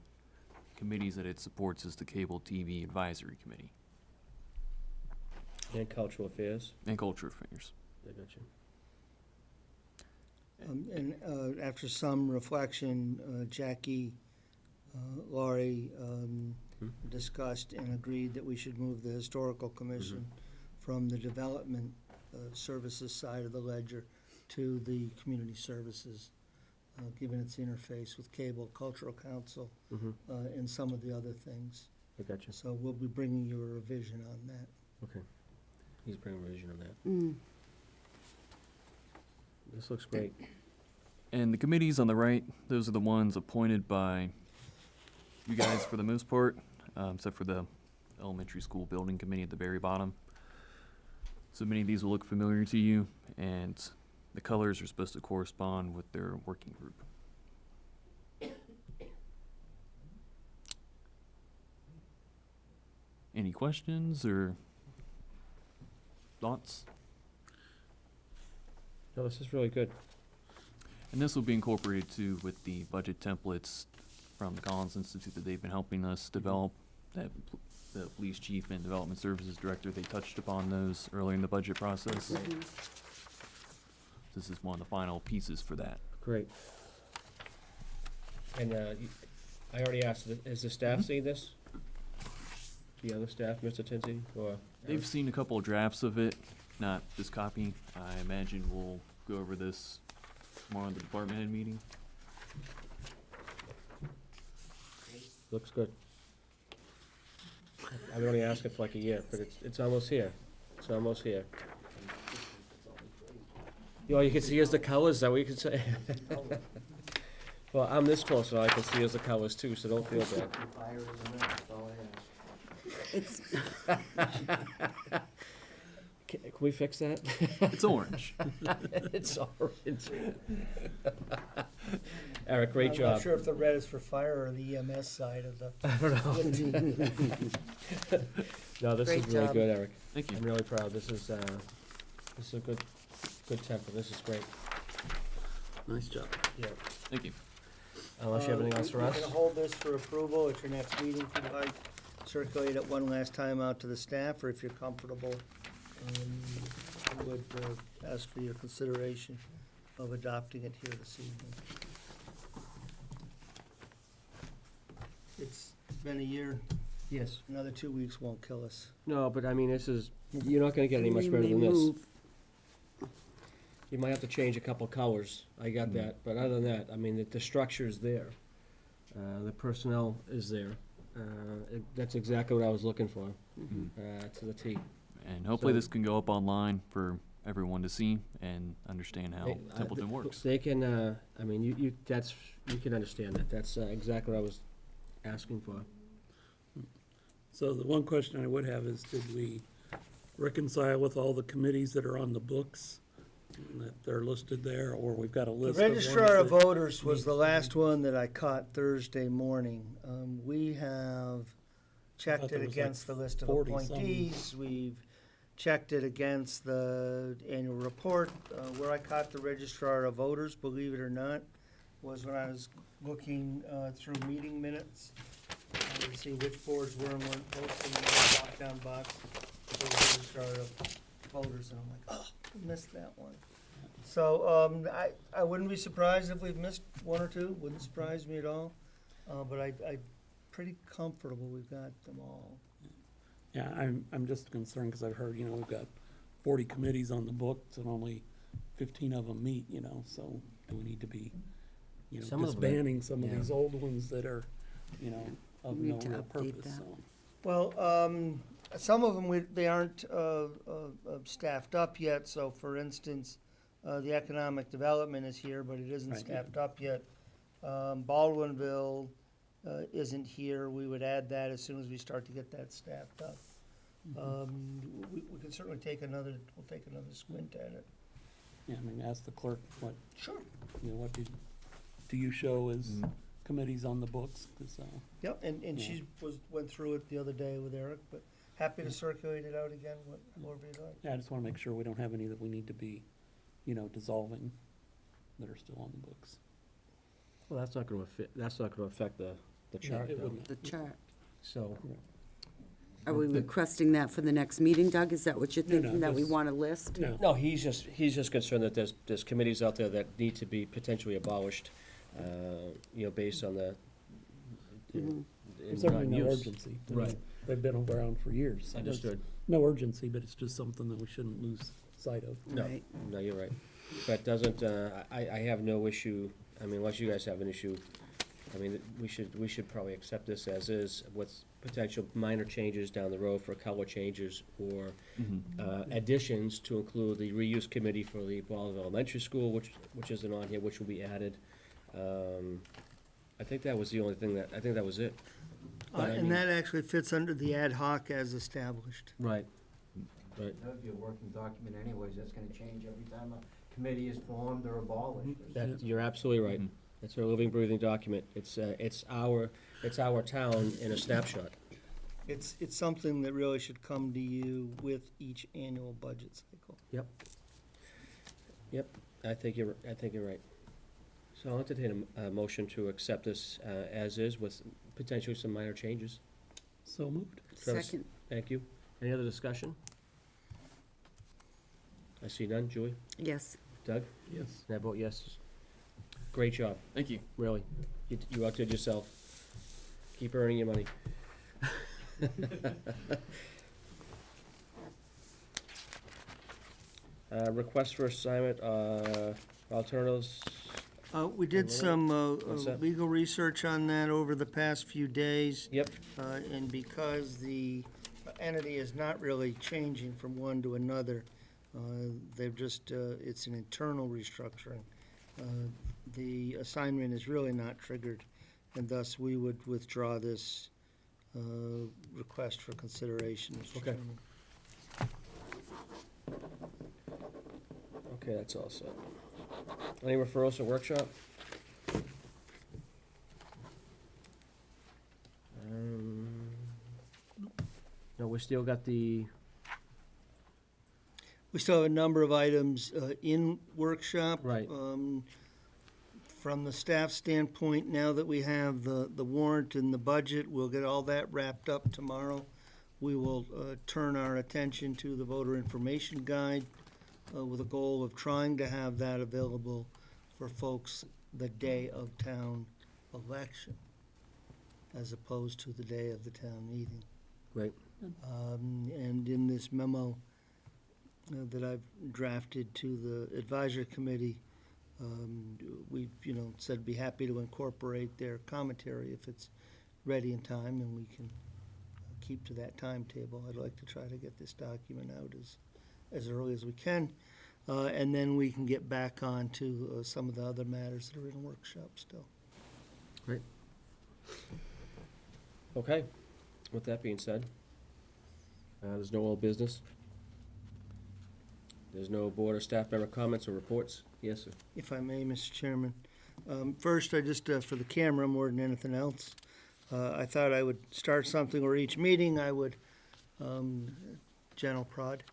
committees that it supports is the Cable TV Advisory Committee And cultural affairs? and Culture Affairs. I got you. And after some reflection, Jackie, Laurie discussed and agreed that we should move the Historical Commission from the Development Services side of the ledger to the Community Services, given its interface with Cable, Cultural Council, and some of the other things. I got you. So we'll be bringing you a revision on that. Okay. He's bringing a revision on that. Mm. This looks great. And the committees on the right, those are the ones appointed by you guys for the most part, except for the Elementary School Building Committee at the very bottom. So many of these will look familiar to you, and the colors are supposed to correspond with their working group. Any questions or thoughts? No, this is really good. And this will be incorporated too with the budget templates from the Collins Institute that they've been helping us develop. That the police chief and development services director, they touched upon those earlier in the budget process. This is one of the final pieces for that. Great. And I already asked, has the staff seen this? The other staff, Mr. Tinsey, or? They've seen a couple of drafts of it, not this copy. I imagine we'll go over this more on the department head meeting. Looks good. I've only asked it for like a year, but it's almost here. It's almost here. You can see as the colors, is that what you can say? Well, I'm this close, so I can see as the colors too, so don't feel bad. Fire is in there, that's all I have. It's, Can we fix that? It's orange. It's orange. Eric, great I'm job. not sure if the red is for fire or the EMS side of the. No, this is Great really job. good, Eric. Thank you. I'm really proud. This is a good template. This is great. Nice job. Yeah. Thank you. Unless you have anything else for us? We're gonna hold this for approval at your next meeting, if you'd like. Circulate it one last time out to the staff, or if you're comfortable, I would ask for your consideration of adopting it here this evening. It's been a year, Yes. another 2 weeks won't kill us. No, but I mean, you're not gonna get any much we better may than this. move. You might have to change a couple colors. I got that. But other than that, I mean, the structure is there. The personnel is there. That's exactly what I was looking for, to the T. And hopefully So- this can go up online for everyone to see and understand how Templeton works. They can, I mean, you can understand that. That's exactly what I was asking for. So the one question I would have is, did we reconcile with all the committees that are on the books that they're listed there, or we've got a The list of ones registrar of that- voters was the needs to last one that I caught Thursday morning. We have checked thought there it was like against the list of 40-some. appointees. We've checked it against the annual report. Where I caught the registrar of voters, believe it or not, was when I was looking through meeting minutes to see which boards were and weren't posted in the drop-down box for the registrar of voters, and I'm like, oh, I missed that one. So, I wouldn't be surprised if we've missed one or two, wouldn't surprise me at all. But I'm pretty comfortable we've got them all. Yeah, I'm just concerned, because I've heard, we've got 40 committees on the books and only 15 of them meet, so do we need to be, Some of them are- disbanding some of yeah. these old ones that are, of We no need to real update purpose, that. so. Well, some of them, they aren't staffed up yet, so for instance, the economic development is here, but it isn't Right. staffed up yet. Baldwinville isn't here, we would add that as soon as we start to get that staffed up. We can certainly take another squint at it. Yeah, ask the clerk, what, Sure. what do you show as Mhm. committees on the books? 'Cause, Yep, and Yeah. she went through it the other day with Eric, but happy to circulate it out again, whatever you'd like. yeah, I just want to make sure we don't have any that we need to be, dissolving that are still on the books. Well, that's not gonna affect the chart, it though. wouldn't. The chart. So, Are we requesting that for the next meeting, Doug? Is that what you're No, no, thinking, that we just- want a list? No, no, he's just concerned that there's committees out there that need to be potentially abolished, based on the, Mhm. there's certainly no non-use. urgency. I Right. mean, They've been around for years. so there's Understood. No urgency, but it's just something that we shouldn't lose sight of. No, Right. no, you're right. But doesn't, I have no issue, unless you guys have an issue, we should probably accept this as is with potential minor changes down the road for color changes or additions to include the reuse committee for the Baldwin Elementary School, which isn't on here, which will be added. I think that was the only thing I think that was it. But I mean- And that actually fits under the ad hoc as established. Right. Right. That would be a working document anyways, that's gonna change every time a committee is formed or abolished. That, you're absolutely right. Mhm. It's a living, breathing document. It's our town in a snapshot. It's something that really should come to you with each annual budget cycle. I think you're right. So I'll entertain a motion to accept this as is with potentially some minor changes. So moved. Travis? Second, Thank you. Any other discussion? I see none. Julie? yes. Doug? Yes. And I vote yes. Great job, Thank you. really. You outdid yourself. Keep earning your money. Request for assignment, alternatives. We did some What's that? legal research on that over the past few days. Yep. And because the entity is not really changing from one to another, they've just, it's an internal restructuring. The assignment is really not triggered, and thus we would withdraw this request for consideration, Mr. Okay. Chairman. Okay, that's all set. Any referrals to workshop? No, we still got the, We still have a number of items in workshop. Right. From the staff standpoint, now that we have the warrant and the budget, we'll get all that wrapped up tomorrow. We will turn our attention to the voter information guide with a goal of trying to have that available for folks the day of town election, as opposed to the day of the town meeting. Great. And in this memo that I've drafted to the advisory committee, we've, said be happy to incorporate their commentary if it's ready in time, and we can keep to that timetable. I'd like to try to get this document out as early as we can, and then we can get back on to some of the other matters that are in workshop still. okay. With that being said, there's no old business. There's no board or staff member comments or reports? Yes, sir. If I may, Mr. Chairman. First, I just, for the camera more than anything else, I thought I would start something where each meeting I would, general prod,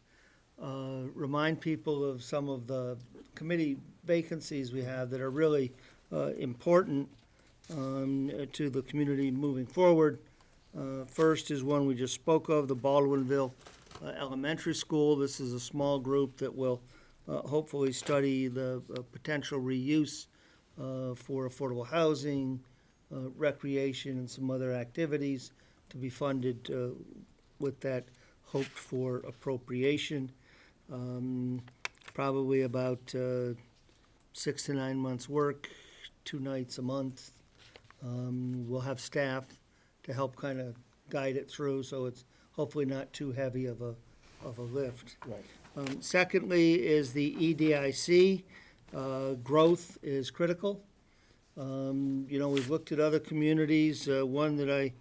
remind people of some of the committee vacancies we have that are really important to the community moving forward. First is one we just spoke of, the Baldwinville Elementary School. This is a small group that will hopefully study the potential reuse for affordable housing, recreation, and some other activities to be funded with that hoped-for appropriation. Probably about 6 to 9 months' work, 2 nights a month. We'll have staff to help kind of guide it through, so it's hopefully not too heavy of a lift. Right. Secondly is the EDIC. Growth is critical. We've looked at other communities. One that I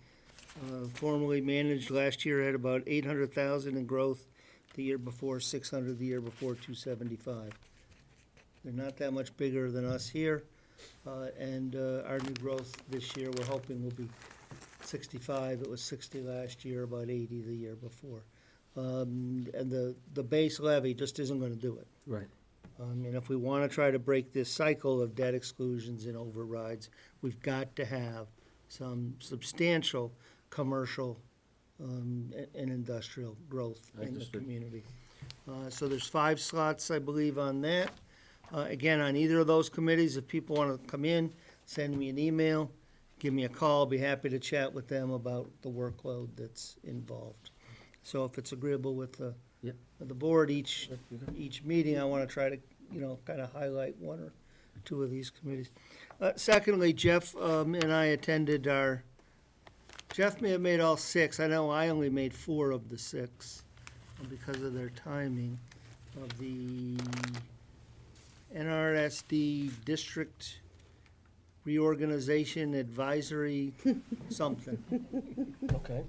formerly managed last year had about 800,000 in growth. The year before, 600, the year before, 275. They're not that much bigger than us here. And our new growth this year, we're hoping will be 65. It was 60 last year, about 80 the year before. And the base levy just isn't going to do it. Right. And if we want to try to break this cycle of debt exclusions and overrides, we've got to have some substantial commercial and industrial growth in the Understood. community. So there's 5 slots, I believe, on that. Again, on either of those committees, if people want to come in, send me an email, give me a call, be happy to chat with them about the workload that's involved. So if it's agreeable with the Yep. the board, each meeting, I want to try to, kind of highlight 1 or 2 of these committees. Secondly, Jeff and I attended Jeff may have made all 6. I know I only made 4 of the 6 because of their timing of the NRSD District Reorganization Advisory something. Okay.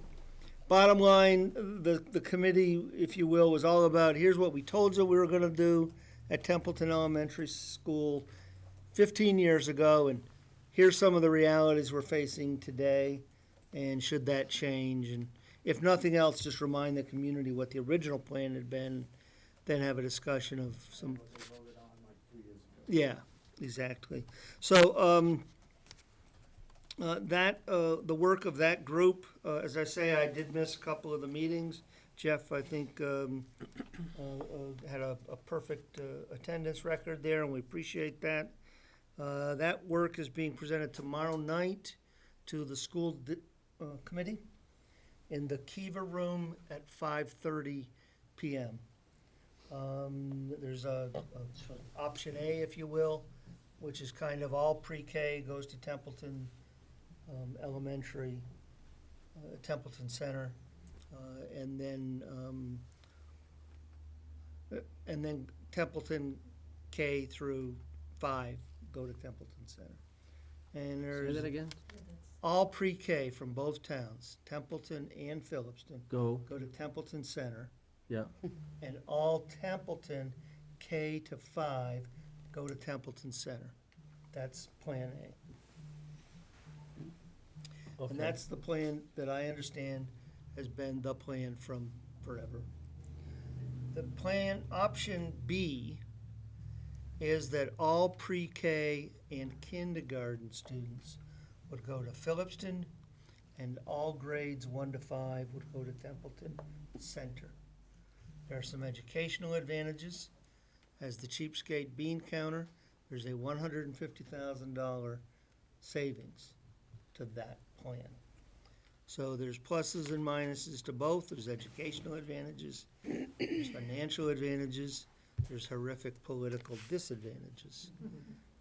Bottom line, the committee, if you will, was all about, here's what we told you we were gonna do at Templeton Elementary School 15 years ago, and here's some of the realities we're facing today, and should that change, and if nothing else, just remind the community what the original plan had been, then have a discussion of some. Yeah, exactly. So, the work of that group, as I say, I did miss a couple of the meetings. Jeff, I think, had a perfect attendance record there, and we appreciate that. That work is being presented tomorrow night to the school committee in the Kiva room at 5:30 p.m. There's a option A, if you will, which is kind of all pre-K, goes to Templeton Elementary, Templeton Center, and then Templeton K through 5 go to Templeton Center. And Say there's that again? all pre-K from both towns, Templeton and Phillipston, Go. go to Templeton Center, Yeah. and all Templeton K to 5 go to Templeton Center. That's Plan A. Okay. And that's the plan that I understand has been the plan from forever. The plan, option B, is that all pre-K and kindergarten students would go to Phillipston, and all grades 1 to 5 would go to Templeton Center. There are some educational advantages. As the cheapskate bean counter, there's a $150,000 savings to that plan. So there's pluses and minuses to both. There's educational advantages, there's financial advantages, there's horrific political disadvantages.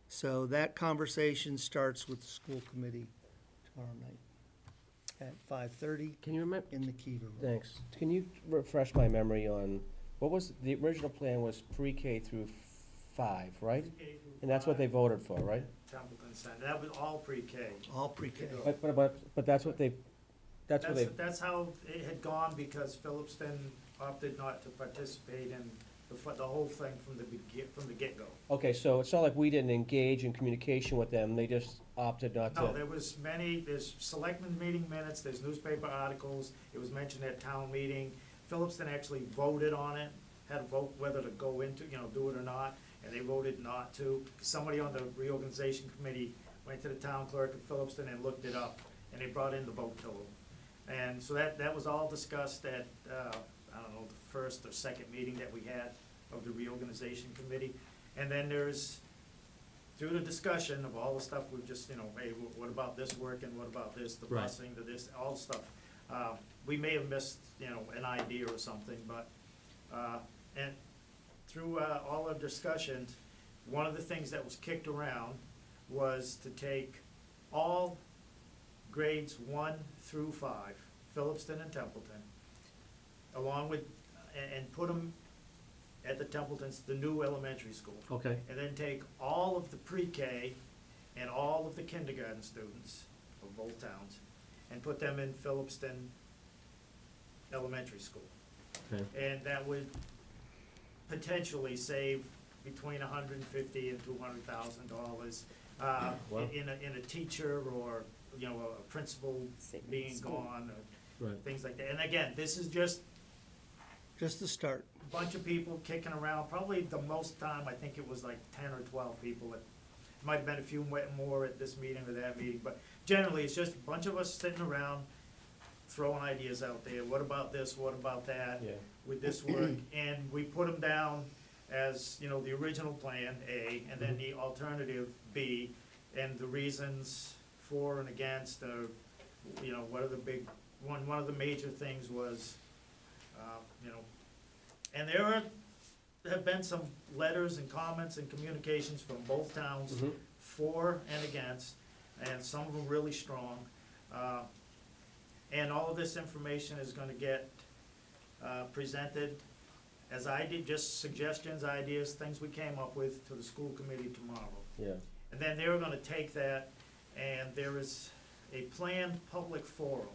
So that conversation starts with the school committee tomorrow night at 5:30 Can you remember? in the Kiva room. Thanks. Can you refresh my memory on, what was, the original plan was pre-K through 5, right? And that's what they voted for, right? Templeton Center, that was all pre-K. All pre-K. But that's what they, that's what they, That's how it had gone because Phillipston opted not to participate in the whole thing from the get-go. Okay, so it's not like we didn't engage in communication with them, they just opted not to? No, there's selectmen meeting minutes, there's newspaper articles, it was mentioned at town meeting. Phillipston actually voted on it, had a vote whether to go into, do it or not, and they voted not to. Somebody on the reorganization committee went to the town clerk at Phillipston and looked it up, and they brought in the vote total. And so that was all discussed at, I don't know, the first or second meeting that we had of the reorganization committee. And then there's, through the discussion of all the stuff we've just, hey, what about this working, what about this, the Right. busing, the this, all the stuff. We may have missed, an idea or something, but, and through all our discussions, one of the things that was kicked around was to take all grades 1 through 5, Phillipston and Templeton, along with, and put them at the Templeton's, the new elementary school. Okay, And then take all of the pre-K and all of the kindergarten students of both towns and put them in Phillipston Elementary School. okay, And that would potentially save between $150,000 and $200,000 Wow. in a teacher or, a principal Saving being school. gone, or right. things like that. And again, this is just Just the start. a bunch of people kicking around, probably the most time, I think it was like 10 or 12 people. It might have been a few more at this meeting or that meeting, but generally, it's just a bunch of us sitting around, throwing ideas out there. What about this, what about that? Yeah. Would this work? And we put them down as, the original plan, A, and then the alternative, B, and the reasons for and against, what are the big, one of the major things was, and there have been some letters and comments and communications from both towns Mhm. for and against, and some of them really strong. And all of this information is gonna get presented, as I did, just suggestions, ideas, things we came up with, to the school committee tomorrow. Yeah, And then they're gonna take that, and there is a planned public forum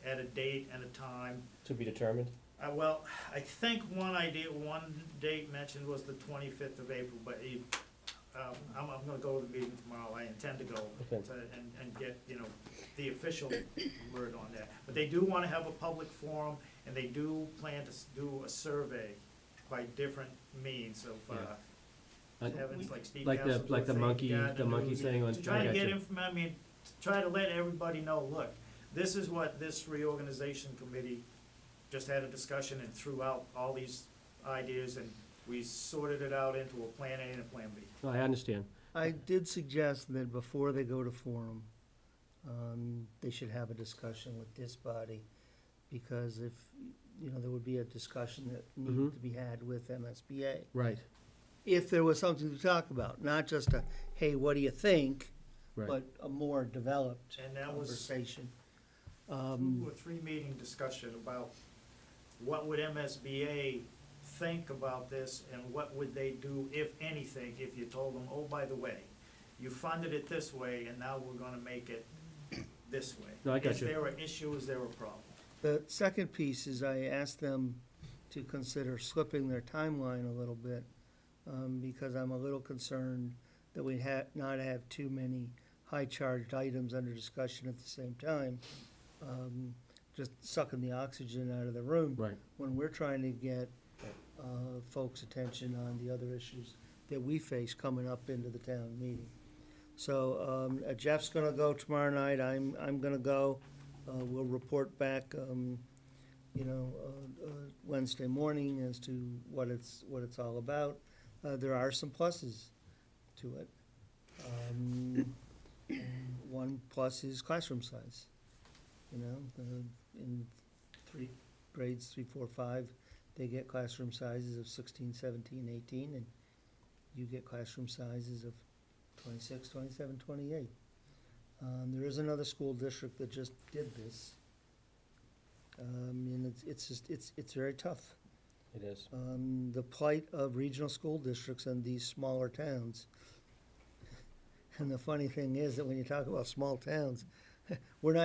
at a date and a time. to be determined? Well, I think one date mentioned was the 25th of April, but I'm gonna go to the meeting tomorrow, I intend to go, Okay. and get, the official word on that. But they do wanna have a public forum, and they do plan to do a survey by different means of, Yeah. having, like Steve Like Castle's the thing, monkey, Gardner the monkey News, thing on. to try I to get gotcha. to try to let everybody know, look, this is what this reorganization committee just had a discussion and threw out all these ideas, and we sorted it out into a plan A and a plan B. No, I understand. I did suggest that before they go to forum, they should have a discussion with this body, because if, there would be a discussion that needed to be had with MSBA. Right, If there was something to talk about, not just a, hey, what do you think, right. but a more developed And that was conversation. 2 or 3 meeting discussion about what would MSBA think about this, and what would they do, if anything, if you told them, oh, by the way, you funded it this way, and now we're gonna make it this way. No, I got Is you. there an issue, is there a problem? The second piece is I asked them to consider slipping their timeline a little bit, because I'm a little concerned that we not have too many high-charged items under discussion at the same time, just sucking the oxygen out of the room Right, when we're trying to get folks' attention on the other issues that we face coming up into the town meeting. So Jeff's gonna go tomorrow night, I'm gonna go. We'll report back, Wednesday morning as to what it's all about. There are some pluses to it. One plus is classroom size. In grades 3, 4, 5, they get classroom sizes of 16, 17, 18, and you get classroom sizes of 26, 27, 28. There is another school district that just did this. And it's very tough. it is. The plight of regional school districts in these smaller towns. And the funny thing is that when you talk about small towns, we're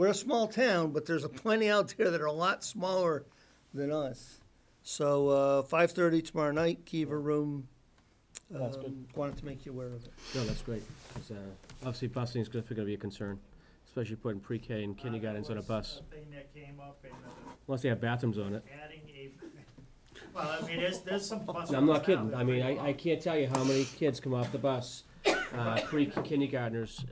a small town, but there's plenty out there that are a lot smaller than us. So, 5:30 tomorrow night, Kiva Room. That's good. Wanted to make you aware of it. No, that's great, 'cause, obviously busing is gonna be a concern, especially putting pre-K and kindergartens on a bus, That was a thing that came up in unless they have bathrooms on it. adding a, well, I mean, there's some bus. No, I'm not routes now kidding. that I mean, pretty I long. can't tell you how many kids come off the bus, pre-kindergartners,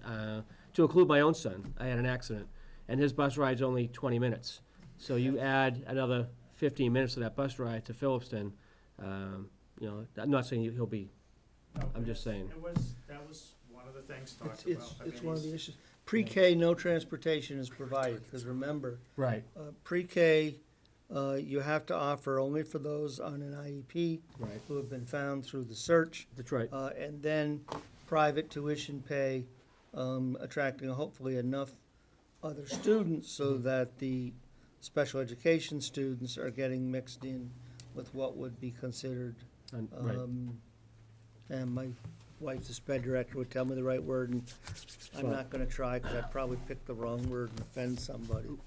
to include my own son. I had an accident, and his bus ride's only 20 minutes. So you add another 15 minutes to that bus ride to Phillipston, you know, I'm not saying he'll be, No, I'm just saying. That was one of the things talked It's, about. I it's mean, one of the he's- issues. Pre-K, no transportation is provided, because remember, Right, pre-K, you have to offer only for those on an IEP right, who have been found through the search, that's right. and then private tuition pay, attracting hopefully enough other students so that the special education students are getting mixed in with what would be considered, Right, and my wife's a sped director, would tell me the right word, and I'm Well- not gonna try, because I'd probably pick the wrong word and offend somebody. Well,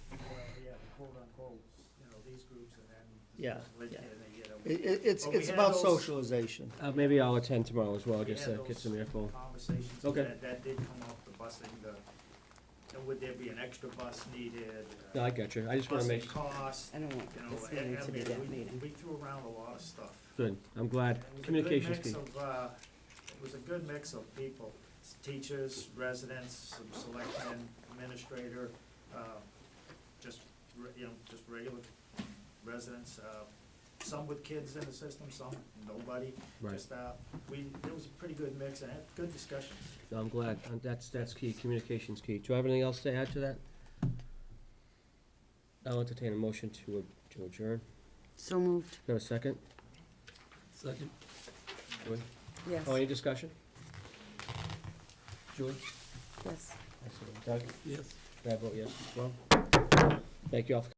yeah, the quote unquote, you know, these groups and then. Yeah, Like, yeah. you know, It's, But we it's had about those- socialization. maybe I'll attend tomorrow as well, we just had to get those some info. Conversations, Okay. that did come up, the busing, and would there be an extra bus needed? No, I got you. I just wanna make, Busing cost, I don't want you know, this meeting to be that meeting. we threw around a lot of stuff. good, I'm glad. It was a good Communication's mix key. of, it was a good mix of people, teachers, residents, some selectmen, administrator, just, you know, just regular residents, some with kids in the system, some nobody. Right. Just, it was a pretty good mix and had good discussions. No, I'm glad. That's key. Communication's key. Do I have anything else to add to that? I'll entertain a motion to adjourn. So moved, Do I have a second? Second. Julie? yes, Oh, any discussion? Julie? yes. Excellent. Doug? Yes. I vote yes as well. Thank you all for